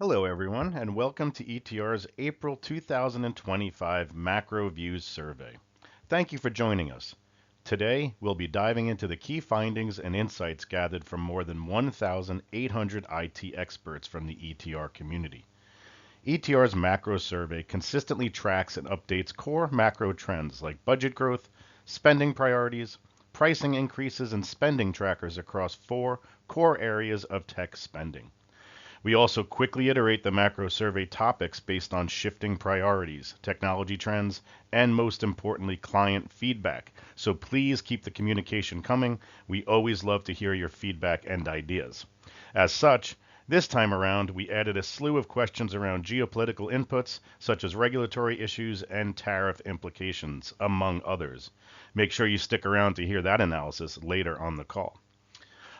Hello, everyone, and welcome to ETR's April 2025 Macro Views Survey. Thank you for joining us. Today, we'll be diving into the key findings and insights gathered from more than 1,800 IT experts from the ETR community. ETR's macro survey consistently tracks and updates core macro trends like budget growth, spending priorities, pricing increases, and spending trackers across four core areas of tech spending. We also quickly iterate the macro survey topics based on shifting priorities, technology trends, and most importantly, client feedback. So please keep the communication coming. We always love to hear your feedback and ideas. As such, this time around, we added a slew of questions around geopolitical inputs, such as regulatory issues and tariff implications, among others. Make sure you stick around to hear that analysis later on the call.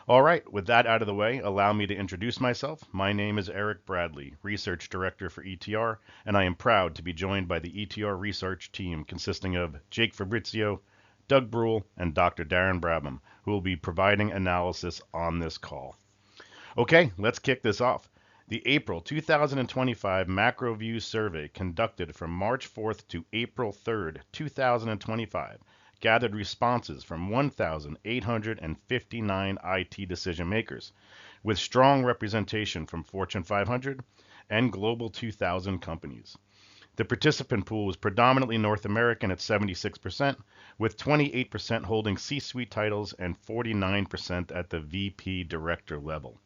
All right, with that out of the way, allow me to introduce myself. My name is Eric Bradley, Research Director for ETR, and I am proud to be joined by the ETR research team consisting of Jake Fabrizio, Doug Brule, and Dr. Darren Brabham, who will be providing analysis on this call. Okay, let's kick this off. The April 2025 Macro Views Survey conducted from March 4th to April 3rd, 2025 gathered responses from 1,859 IT decision makers, with strong representation from Fortune 500 and Global 2000 companies. The participant pool was predominantly North American at 76%, with 28% holding C-suite titles and 49% at the VP director level.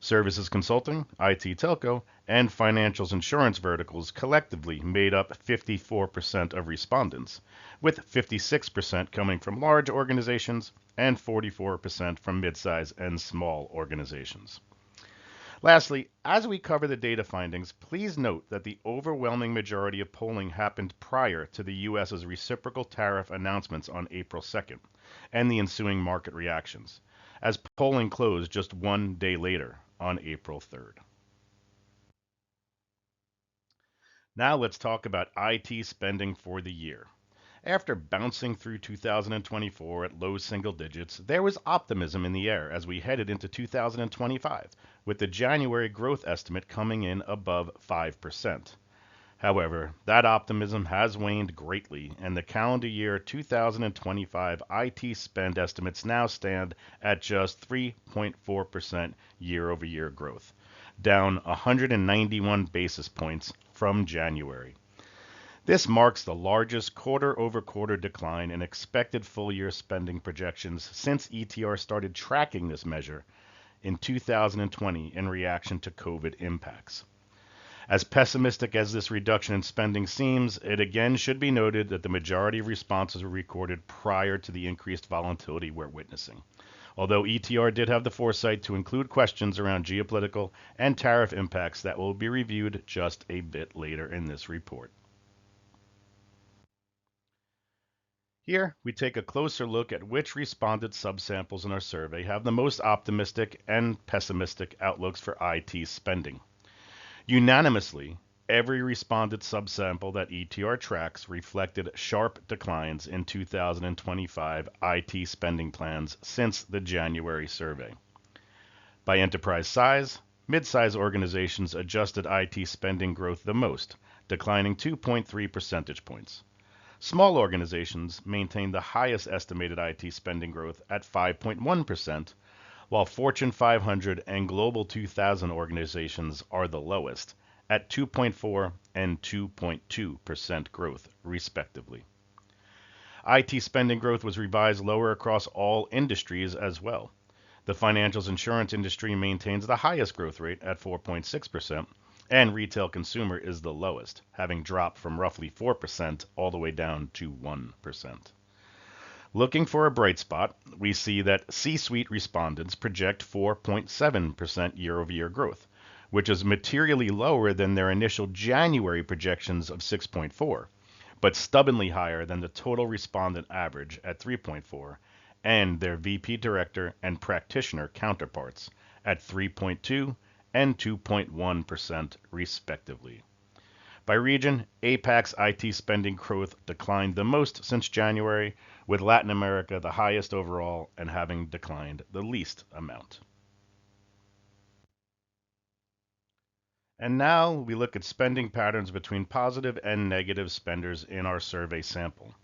Services consulting, IT telco, and financials insurance verticals collectively made up 54% of respondents, with 56% coming from large organizations and 44% from midsize and small organizations. Lastly, as we cover the data findings, please note that the overwhelming majority of polling happened prior to the U.S.'s reciprocal tariff announcements on April 2nd and the ensuing market reactions, as polling closed just one day later on April 3rd. Now let's talk about IT spending for the year. After bouncing through 2024 at low single digits, there was optimism in the air as we headed into 2025, with the January growth estimate coming in above 5%. However, that optimism has waned greatly, and the calendar year 2025 IT spend estimates now stand at just 3.4% year-over-year growth, down 191 basis points from January. This marks the largest quarter-over-quarter decline in expected full-year spending projections since ETR started tracking this measure in 2020 in reaction to COVID impacts. As pessimistic as this reduction in spending seems, it again should be noted that the majority of responses were recorded prior to the increased volatility we're witnessing. Although ETR did have the foresight to include questions around geopolitical and tariff impacts that will be reviewed just a bit later in this report. Here, we take a closer look at which respondent subsamples in our survey have the most optimistic and pessimistic outlooks for IT spending. Unanimously, every respondent subsample that ETR tracks reflected sharp declines in 2025 IT spending plans since the January survey. By enterprise size, mid-size organizations adjusted IT spending growth the most, declining 2.3 percentage points. Small organizations maintained the highest estimated IT spending growth at 5.1%, while Fortune 500 and Global 2000 organizations are the lowest, at 2.4 and 2.2% growth, respectively. IT spending growth was revised lower across all industries as well. The financials insurance industry maintains the highest growth rate at 4.6%, and retail consumer is the lowest, having dropped from roughly 4% all the way down to 1%. Looking for a bright spot, we see that C-suite respondents project 4.7% year-over-year growth, which is materially lower than their initial January projections of 6.4, but stubbornly higher than the total respondent average at 3.4 and their VP director and practitioner counterparts at 3.2 and 2.1% respectively. By region, APAC's IT spending growth declined the most since January, with Latin America the highest overall and having declined the least amount. And now we look at spending patterns between positive and negative spenders in our survey sample.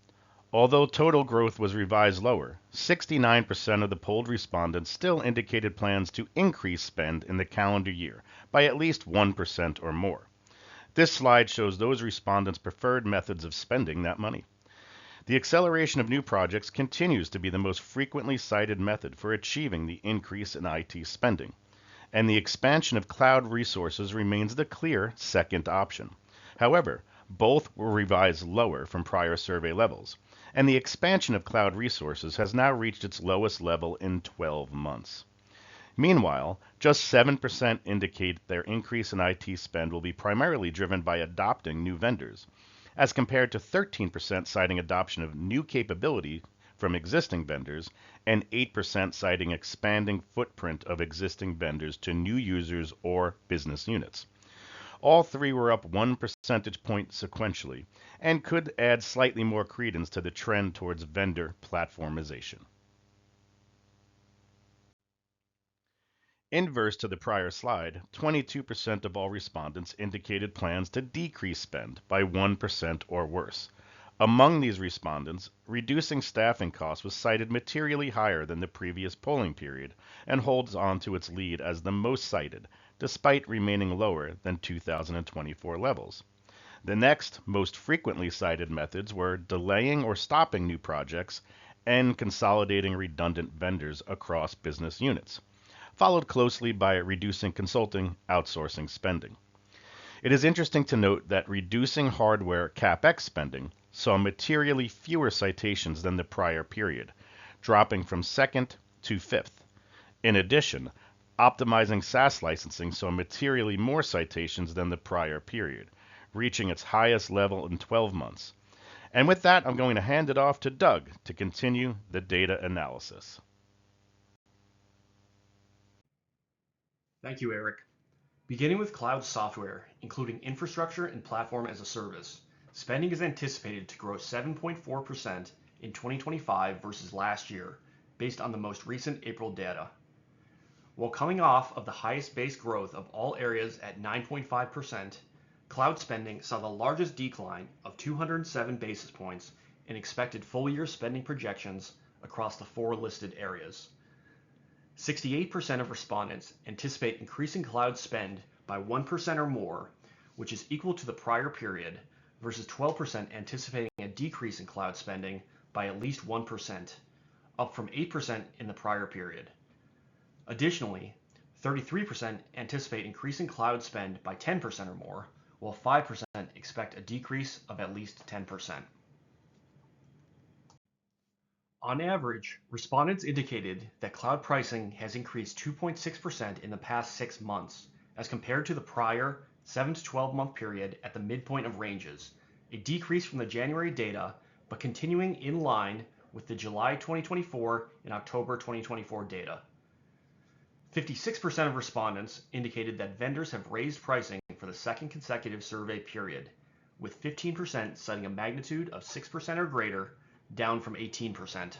Although total growth was revised lower, 69% of the polled respondents still indicated plans to increase spend in the calendar year by at least 1% or more. This slide shows those respondents' preferred methods of spending that money. The acceleration of new projects continues to be the most frequently cited method for achieving the increase in IT spending, and the expansion of cloud resources remains the clear second option. However, both were revised lower from prior survey levels, and the expansion of cloud resources has now reached its lowest level in 12 months. Meanwhile, just 7% indicate their increase in IT spend will be primarily driven by adopting new vendors, as compared to 13% citing adoption of new capability from existing vendors and 8% citing expanding footprint of existing vendors to new users or business units. All three were up 1 percentage point sequentially and could add slightly more credence to the trend towards vendor platformization. Inverse to the prior slide, 22% of all respondents indicated plans to decrease spend by 1% or worse. Among these respondents, reducing staffing costs was cited materially higher than the previous polling period and holds on to its lead as the most cited, despite remaining lower than 2024 levels. The next most frequently cited methods were delaying or stopping new projects and consolidating redundant vendors across business units, followed closely by reducing consulting outsourcing spending. It is interesting to note that reducing hardware CapEx spending saw materially fewer citations than the prior period, dropping from second to fifth. In addition, optimizing SaaS licensing saw materially more citations than the prior period, reaching its highest level in 12 months. And with that, I'm going to hand it off to Doug to continue the data analysis. Thank you, Eric. Beginning with cloud software, including infrastructure and platform as a service, spending is anticipated to grow 7.4% in 2025 versus last year, based on the most recent April data. While coming off of the highest base growth of all areas at 9.5%, cloud spending saw the largest decline of 207 basis points in expected full-year spending projections across the four listed areas. 68% of respondents anticipate increasing cloud spend by 1% or more, which is equal to the prior period, versus 12% anticipating a decrease in cloud spending by at least 1%, up from 8% in the prior period. Additionally, 33% anticipate increasing cloud spend by 10% or more, while 5% expect a decrease of at least 10%. On average, respondents indicated that cloud pricing has increased 2.6% in the past 6 months, as compared to the prior 7 to 12 month period at the midpoint of ranges, a decrease from the January data, but continuing in line with the July 2024 and October 2024 data. 56% of respondents indicated that vendors have raised pricing for the second consecutive survey period, with 15% citing a magnitude of 6% or greater, down from 18%.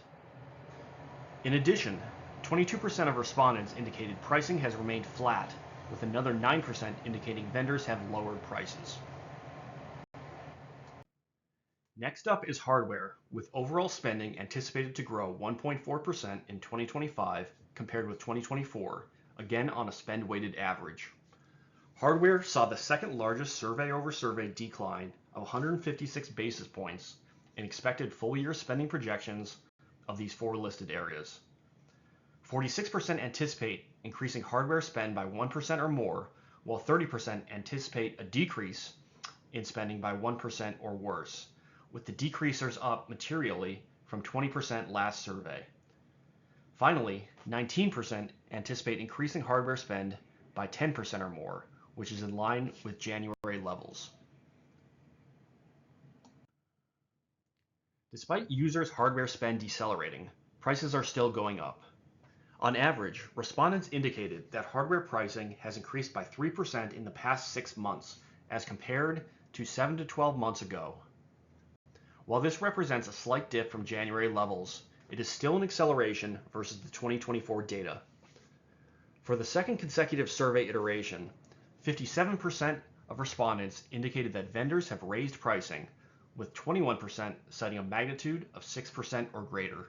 In addition, 22% of respondents indicated pricing has remained flat, with another 9% indicating vendors have lowered prices. Next up is hardware, with overall spending anticipated to grow 1.4% in 2025 compared with 2024, again on a spend-weighted average. Hardware saw the second largest survey-over-survey decline of 156 basis points in expected full-year spending projections of these four listed areas. 46% anticipate increasing hardware spend by 1% or more, while 30% anticipate a decrease in spending by 1% or worse, with the decreasers up materially from 20% last survey. Finally, 19% anticipate increasing hardware spend by 10% or more, which is in line with January levels. Despite users' hardware spend decelerating, prices are still going up. On average, respondents indicated that hardware pricing has increased by 3% in the past 6 months, as compared to 7 to 12 months ago. While this represents a slight dip from January levels, it is still an acceleration versus the 2024 data. For the second consecutive survey iteration, 57% of respondents indicated that vendors have raised pricing, with 21% citing a magnitude of 6% or greater.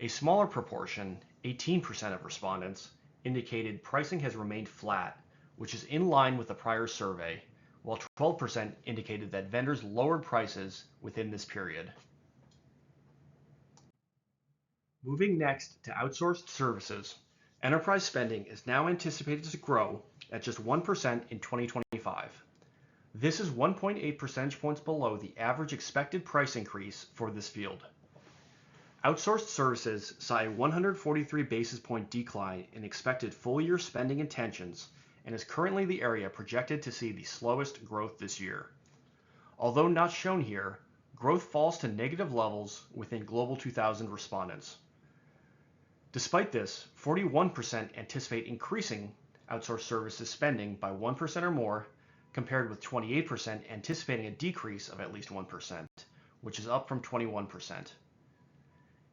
A smaller proportion, 18% of respondents, indicated pricing has remained flat, which is in line with the prior survey, while 12% indicated that vendors lowered prices within this period. Moving next to outsourced services, enterprise spending is now anticipated to grow at just 1% in 2025. This is 1.8 percentage points below the average expected price increase for this field. Outsourced services saw a 143 basis point decline in expected full-year spending intentions and is currently the area projected to see the slowest growth this year. Although not shown here, growth falls to negative levels within Global 2000 respondents. Despite this, 41% anticipate increasing outsourced services spending by 1% or more, compared with 28% anticipating a decrease of at least 1%, which is up from 21%.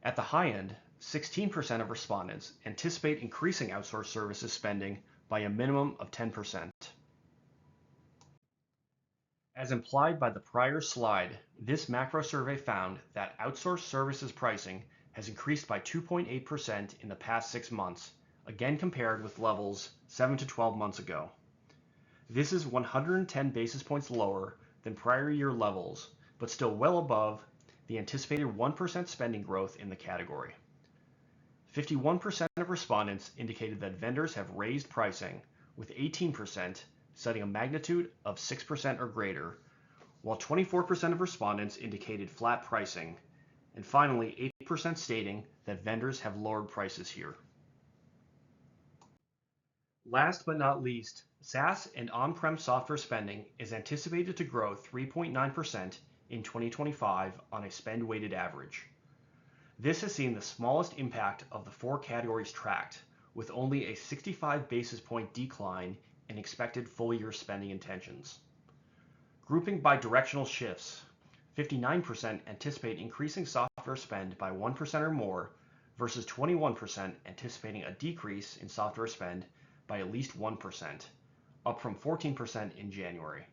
At the high end, 16% of respondents anticipate increasing outsourced services spending by a minimum of 10%. As implied by the prior slide, this macro survey found that outsourced services pricing has increased by 2.8% in the past 6 months, again compared with levels 7 to 12 months ago. This is 110 basis points lower than prior year levels, but still well above the anticipated 1% spending growth in the category. 51% of respondents indicated that vendors have raised pricing, with 18% citing a magnitude of 6% or greater, while 24% of respondents indicated flat pricing, and finally 8% stating that vendors have lowered prices here. Last but not least, SaaS and on-prem software spending is anticipated to grow 3.9% in 2025 on a spend-weighted average. This has seen the smallest impact of the 4 categories tracked, with only a 65 basis point decline in expected full-year spending intentions. Grouping by directional shifts, 59% anticipate increasing software spend by 1% or more versus 21% anticipating a decrease in software spend by at least 1%, up from 14% in January.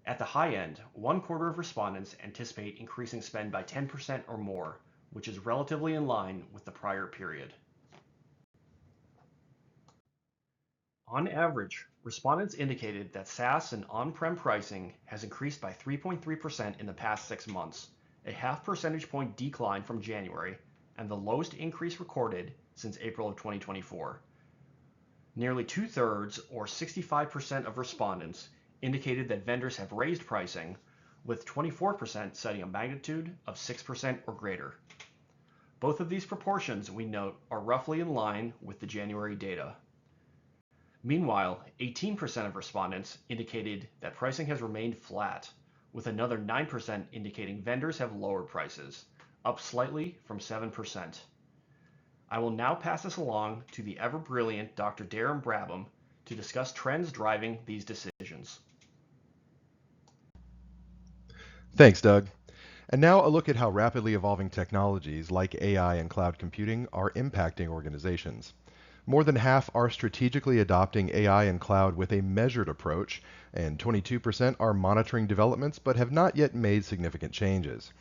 At the high end, 1/4 of respondents anticipate increasing spend by 10% or more, which is relatively in line with the prior period. On average, respondents indicated that SaaS and on-prem pricing has increased by 3.3% in the past 6 months, a half percentage point decline from January, and the lowest increase recorded since April of 2024. Nearly 2/3, or 65% of respondents, indicated that vendors have raised pricing, with 24% citing a magnitude of 6% or greater. Both of these proportions, we note, are roughly in line with the January data. Meanwhile, 18% of respondents indicated that pricing has remained flat, with another 9% indicating vendors have lowered prices, up slightly from 7%. I will now pass this along to the ever-brilliant Dr. Darren Brabham to discuss trends driving these decisions. Thanks, Doug. And now a look at how rapidly evolving technologies like AI and cloud computing are impacting organizations. More than half are strategically adopting AI and cloud with a measured approach, and 22% are monitoring developments but have not yet made significant changes.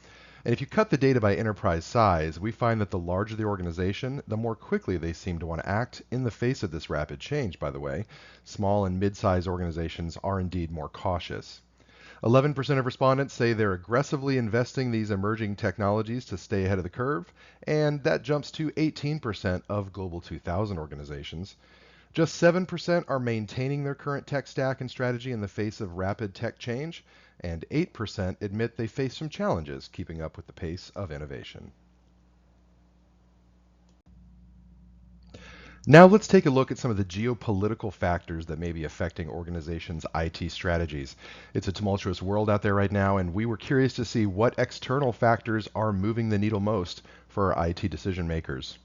And if you cut the data by enterprise size, we find that the larger the organization, the more quickly they seem to want to act in the face of this rapid change, by the way. Small and mid-sized organizations are indeed more cautious. 11% of respondents say they're aggressively investing these emerging technologies to stay ahead of the curve, and that jumps to 18% of Global 2000 organizations. Just 7% are maintaining their current tech stack and strategy in the face of rapid tech change, and 8% admit they face some challenges keeping up with the pace of innovation. Now let's take a look at some of the geopolitical factors that may be affecting organizations' IT strategies. It's a tumultuous world out there right now, and we were curious to see what external factors are moving the needle most for our IT decision makers.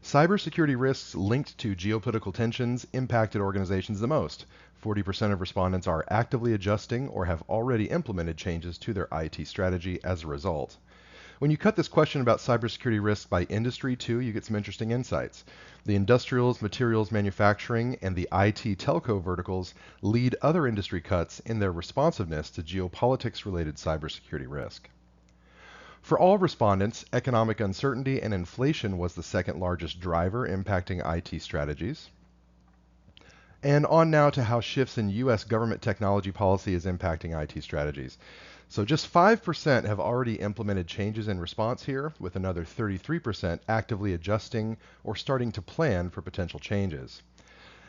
Cybersecurity risks linked to geopolitical tensions impacted organizations the most. 40% of respondents are actively adjusting or have already implemented changes to their IT strategy as a result. When you cut this question about cybersecurity risk by industry too, you get some interesting insights. The industrials, materials, manufacturing, and the IT telco verticals lead other industry cuts in their responsiveness to geopolitics-related cybersecurity risk. For all respondents, economic uncertainty and inflation was the second largest driver impacting IT strategies. And on now to how shifts in U.S. government technology policy is impacting IT strategies. So just 5% have already implemented changes in response here, with another 33% actively adjusting or starting to plan for potential changes.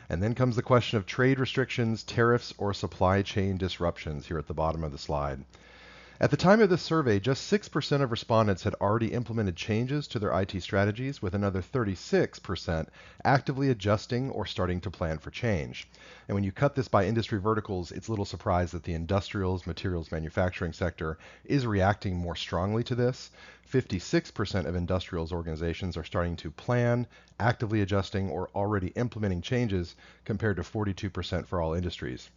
And then comes the question of trade restrictions, tariffs, or supply chain disruptions here at the bottom of the slide. At the time of this survey, just 6% of respondents had already implemented changes to their IT strategies, with another 36% actively adjusting or starting to plan for change. And when you cut this by industry verticals, it's little surprise that the industrials, materials, manufacturing sector is reacting more strongly to this. 56% of industrials organizations are starting to plan, actively adjusting, or already implementing changes, compared to 42% for all industries.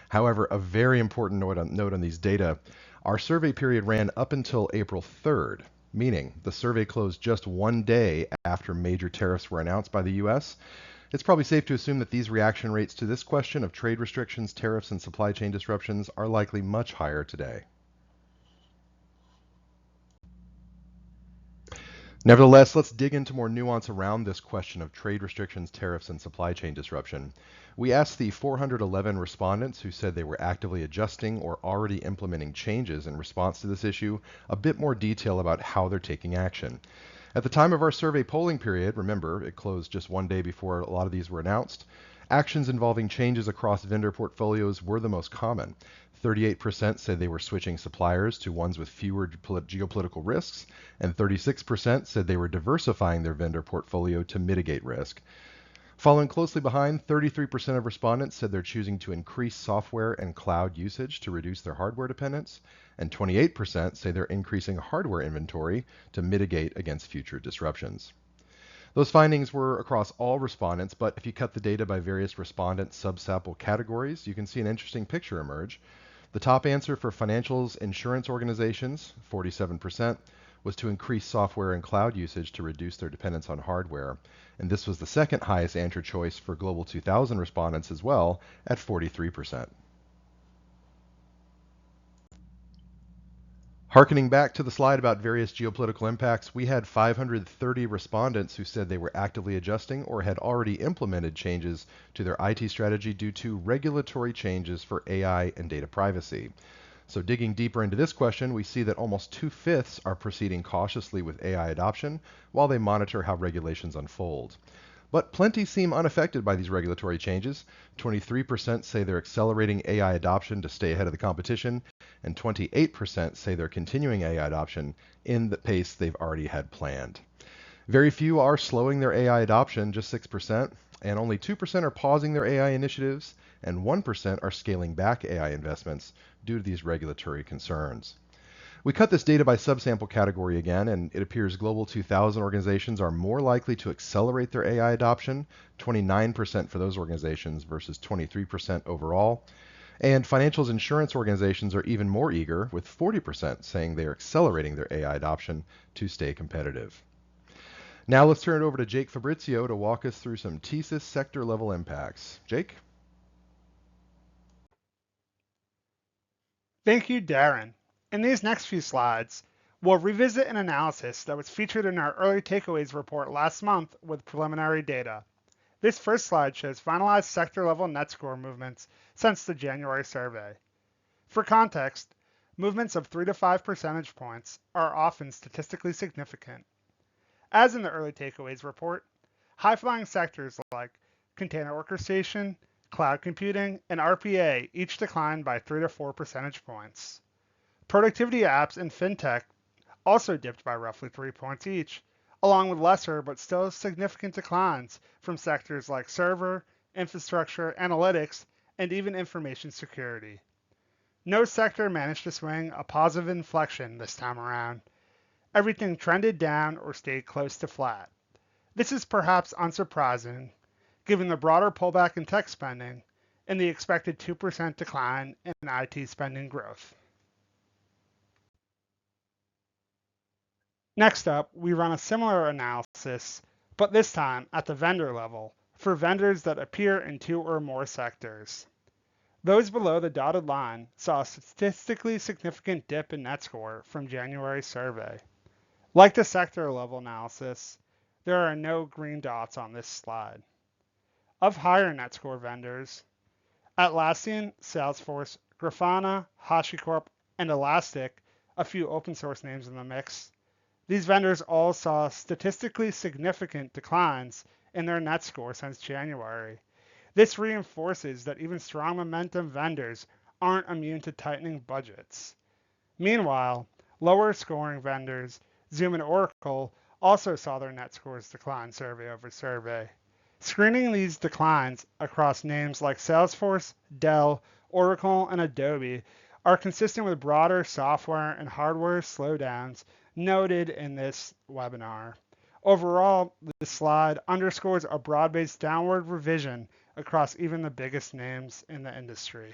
However, a very important note on these data, our survey period ran up until April 3rd, meaning the survey closed just one day after major tariffs were announced by the U.S. It's probably safe to assume that these reaction rates to this question of trade restrictions, tariffs, and supply chain disruptions are likely much higher today. Nevertheless, let's dig into more nuance around this question of trade restrictions, tariffs, and supply chain disruption. We asked the 411 respondents who said they were actively adjusting or already implementing changes in response to this issue a bit more detail about how they're taking action. At the time of our survey polling period, remember, it closed just one day before a lot of these were announced, actions involving changes across vendor portfolios were the most common. 38% said they were switching suppliers to ones with fewer geopolitical risks, and 36% said they were diversifying their vendor portfolio to mitigate risk. Following closely behind, 33% of respondents said they're choosing to increase software and cloud usage to reduce their hardware dependence, and 28% say they're increasing hardware inventory to mitigate against future disruptions. Those findings were across all respondents, but if you cut the data by various respondent subsample categories, you can see an interesting picture emerge. The top answer for financials insurance organizations, 47%, was to increase software and cloud usage to reduce their dependence on hardware. And this was the second highest answer choice for Global 2000 respondents as well, at 43%. Harkening back to the slide about various geopolitical impacts, we had 530 respondents who said they were actively adjusting or had already implemented changes to their IT strategy due to regulatory changes for AI and data privacy. So digging deeper into this question, we see that almost 2/5 are proceeding cautiously with AI adoption while they monitor how regulations unfold. But plenty seem unaffected by these regulatory changes. 23% say they're accelerating AI adoption to stay ahead of the competition, and 28% say they're continuing AI adoption in the pace they've already had planned. Very few are slowing their AI adoption, just 6%, and only 2% are pausing their AI initiatives, and 1% are scaling back AI investments due to these regulatory concerns. We cut this data by subsample category again, and it appears Global 2000 organizations are more likely to accelerate their AI adoption, 29% for those organizations versus 23% overall. And financials insurance organizations are even more eager, with 40% saying they are accelerating their AI adoption to stay competitive. Now let's turn it over to Jake Fabrizio to walk us through some TSYS sector level impacts. Jake? Thank you, Darren. In these next few slides, we'll revisit an analysis that was featured in our early takeaways report last month with preliminary data. This first slide shows finalized sector-level net score movements since the January survey. For context, movements of 3 to 5 percentage points are often statistically significant. As in the early takeaways report, high-flying sectors like container orchestration, cloud computing, and RPA each declined by 3 to 4 percentage points. Productivity apps and fintech also dipped by roughly 3 points each, along with lesser but still significant declines from sectors like server, infrastructure, analytics, and even information security. No sector managed to swing a positive inflection this time around. Everything trended down or stayed close to flat. This is perhaps unsurprising, given the broader pullback in tech spending and the expected 2% decline in IT spending growth. Next up, we run a similar analysis, but this time at the vendor level, for vendors that appear in 2 or more sectors. Those below the dotted line saw a statistically significant dip in net score from January's survey. Like the sector level analysis, there are no green dots on this slide. Of higher net score vendors, Atlassian, Salesforce, Grafana, HashiCorp, and Elastic, a few open source names in the mix, these vendors all saw statistically significant declines in their net score since January. This reinforces that even strong momentum vendors aren't immune to tightening budgets. Meanwhile, lower scoring vendors, Zoom and Oracle, also saw their net scores decline survey over survey. Screening these declines across names like Salesforce, Dell, Oracle, and Adobe are consistent with broader software and hardware slowdowns noted in this webinar. Overall, this slide underscores a broad-based downward revision across even the biggest names in the industry.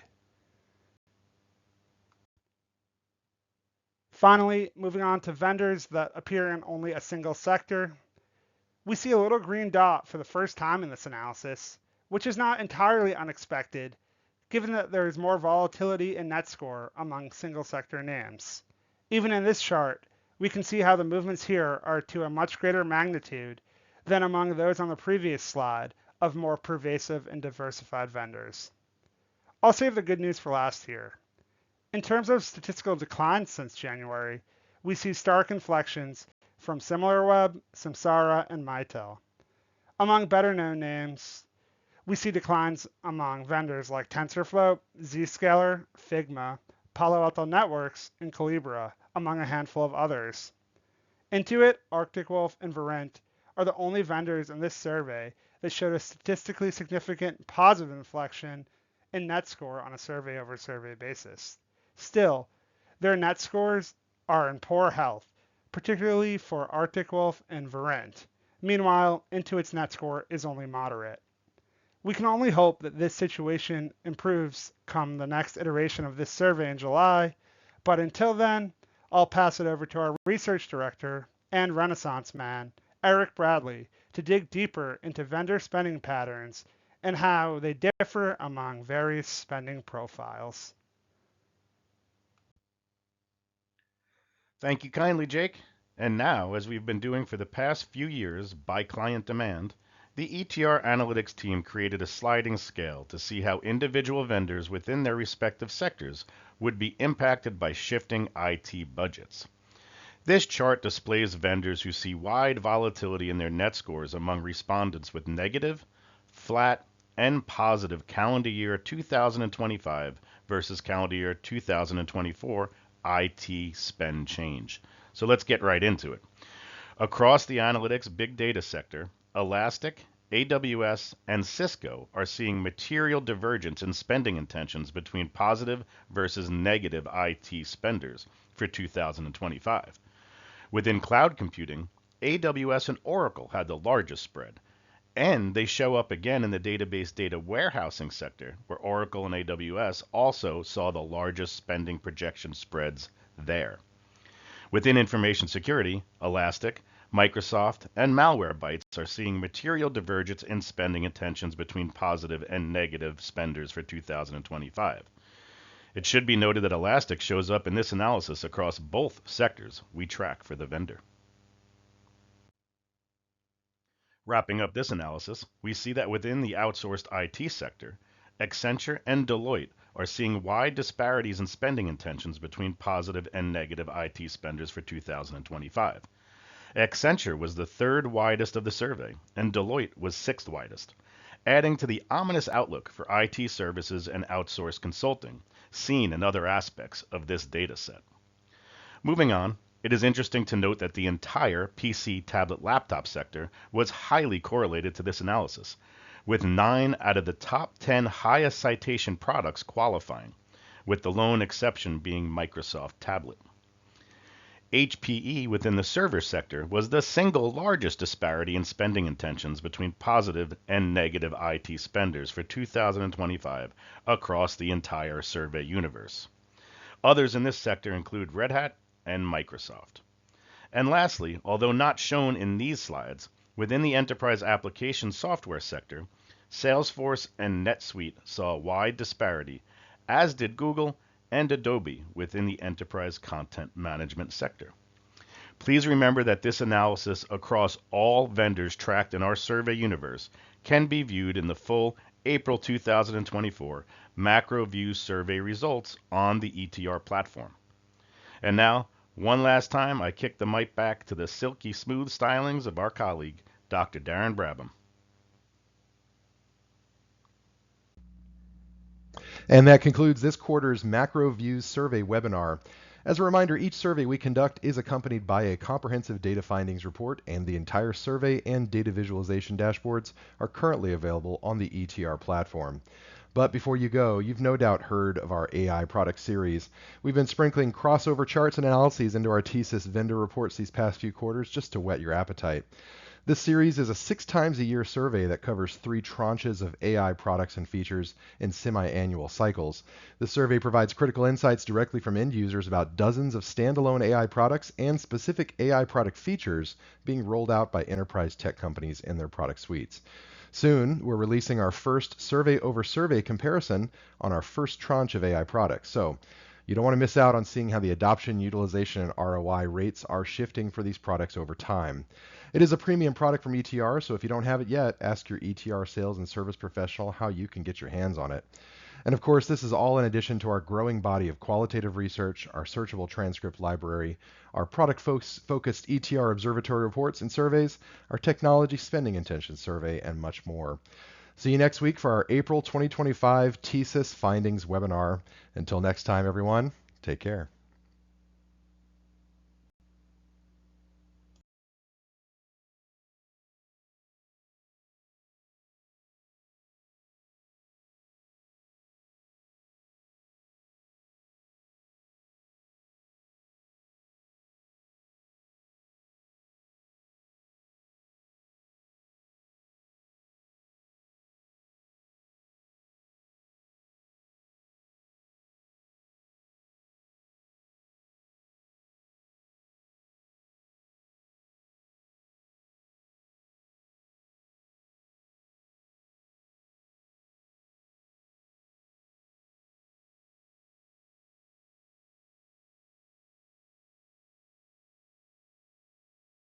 Finally, moving on to vendors that appear in only a single sector, we see a little green dot for the first time in this analysis, which is not entirely unexpected, given that there is more volatility in net score among single sector names. Even in this chart, we can see how the movements here are to a much greater magnitude than among those on the previous slide of more pervasive and diversified vendors. I'll save the good news for last here. In terms of statistical declines since January, we see stark inflections from SimilarWeb, Samsara, and Mitel. Among better-known names, we see declines among vendors like TensorFlow, Zscaler, Figma, Palo Alto Networks, and Calibra, among a handful of others. Intuit, Arctic Wolf, and Verint are the only vendors in this survey that showed a statistically significant positive inflection in net score on a survey-over-survey basis. Still, their net scores are in poor health, particularly for Arctic Wolf and Verint. Meanwhile, Intuit's net score is only moderate. We can only hope that this situation improves come the next iteration of this survey in July, but until then, I'll pass it over to our research director and Renaissance man, Eric Bradley, to dig deeper into vendor spending patterns and how they differ among various spending profiles. Thank you kindly, Jake. And now, as we've been doing for the past few years by client demand, the ETR Analytics team created a sliding scale to see how individual vendors within their respective sectors would be impacted by shifting IT budgets. This chart displays vendors who see wide volatility in their net scores among respondents with negative, flat, and positive calendar year 2025 versus calendar year 2024 IT spend change. So let's get right into it. Across the analytics big data sector, Elastic, AWS, and Cisco are seeing material divergence in spending intentions between positive versus negative IT spenders for 2025. Within cloud computing, AWS and Oracle had the largest spread, and they show up again in the database data warehousing sector, where Oracle and AWS also saw the largest spending projection spreads there. Within information security, Elastic, Microsoft, and Malwarebytes are seeing material divergence in spending intentions between positive and negative spenders for 2025. It should be noted that Elastic shows up in this analysis across both sectors we track for the vendor. Wrapping up this analysis, we see that within the outsourced IT sector, Accenture and Deloitte are seeing wide disparities in spending intentions between positive and negative IT spenders for 2025. Accenture was the third widest of the survey, and Deloitte was sixth widest, adding to the ominous outlook for IT services and outsourced consulting, seen in other aspects of this data set. Moving on, it is interesting to note that the entire PC tablet laptop sector was highly correlated to this analysis, with 9 out of the top 10 highest citation products qualifying, with the lone exception being Microsoft Tablet. HPE within the server sector was the single largest disparity in spending intentions between positive and negative IT spenders for 2025 across the entire survey universe. Others in this sector include Red Hat and Microsoft. And lastly, although not shown in these slides, within the enterprise application software sector, Salesforce and NetSuite saw a wide disparity, as did Google and Adobe within the enterprise content management sector. Please remember that this analysis across all vendors tracked in our survey universe can be viewed in the full April 2024 Macro Views Survey results on the ETR platform. And now, one last time, I kick the mic back to the silky smooth stylings of our colleague, Dr. Darren Brabham. And that concludes this quarter's Macro Views Survey webinar. As a reminder, each survey we conduct is accompanied by a comprehensive data findings report, and the entire survey and data visualization dashboards are currently available on the ETR platform. But before you go, you've no doubt heard of our AI product series. We've been sprinkling crossover charts and analyses into our TSYS vendor reports these past few quarters just to whet your appetite. This series is a 6 times a year survey that covers 3 tranches of AI products and features in semi-annual cycles. The survey provides critical insights directly from end users about dozens of standalone AI products and specific AI product features being rolled out by enterprise tech companies in their product suites. Soon, we're releasing our first survey over survey comparison on our first tranche of AI products. So you don't want to miss out on seeing how the adoption, utilization, and ROI rates are shifting for these products over time. It is a premium product from ETR, so if you don't have it yet, ask your ETR sales and service professional how you can get your hands on it. And of course, this is all in addition to our growing body of qualitative research, our searchable transcript library, our product-focused ETR observatory reports and surveys, our technology spending intentions survey, and much more. See you next week for our April 2025 TSYS Findings webinar. Until next time, everyone, take care.